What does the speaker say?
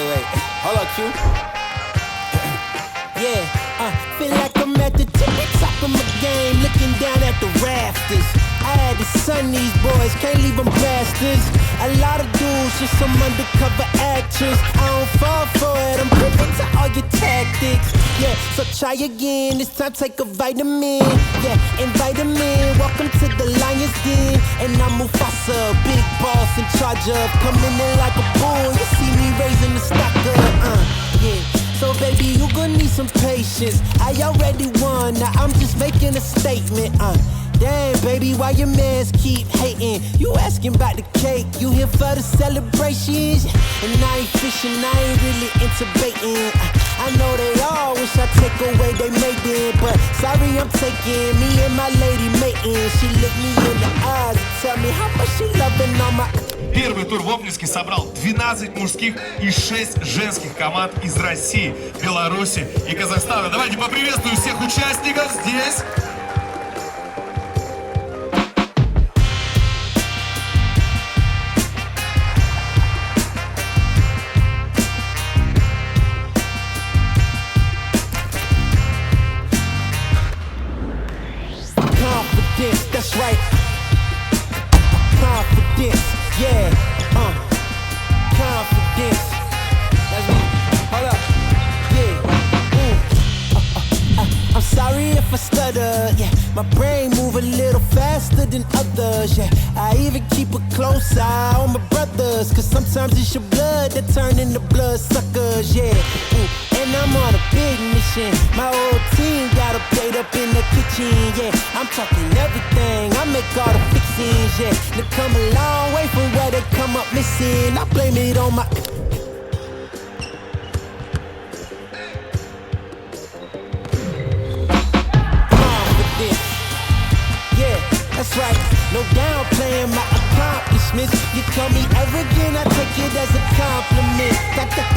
wait. Hold up, Q. Yeah, feel like I'm at the tippy top of my game, looking down at the rafters. I had to son these boys, can't leave them bastards. A lot of dudes, just some undercover actors. I don't fall for it, I'm privy to all your tactics. Yeah, so try again, this time take a vitamin. Yeah, invite them in, welcome to the lion's den. And I'm Mufasa, big boss in charge of coming in like a bull. You see me raising the stock up, yeah. So baby, you gon' need some patience. I already won, now I'm just making a statement, Damn, baby, why your mans keep hating? You asking about the cake, you here for the celebrations? And I ain't fishing, I ain't really into baiting. I know they all wish I take away they maiden, but sorry I'm taking me and my lady mating. She look me in the eyes and tell me how much she loving on my... Первый тур в Обнинске собрал 12 мужских и 6 женских команд из России, Беларуси и Казахстана. Давайте поприветствуем всех участников здесь. Confidence, that's right. Confidence. Yeah, confidence. That's me. Hold up. Yeah. I'm sorry if I stutter. Yeah, my brain move a little faster than others. Yeah, I even keep a close eye on my brothers, cause sometimes it's your blood that turn into blood suckers. Yeah, and I'm on a big mission. My whole team got a plate up in the kitchen. Yeah, I'm talking everything. I make all the fixings. Yeah, they come a long way from where they come up missing. I blame it on my... confidence. Yeah, that's right. No downplaying my accomplishments. You call me arrogant, I take it as a compliment. Got that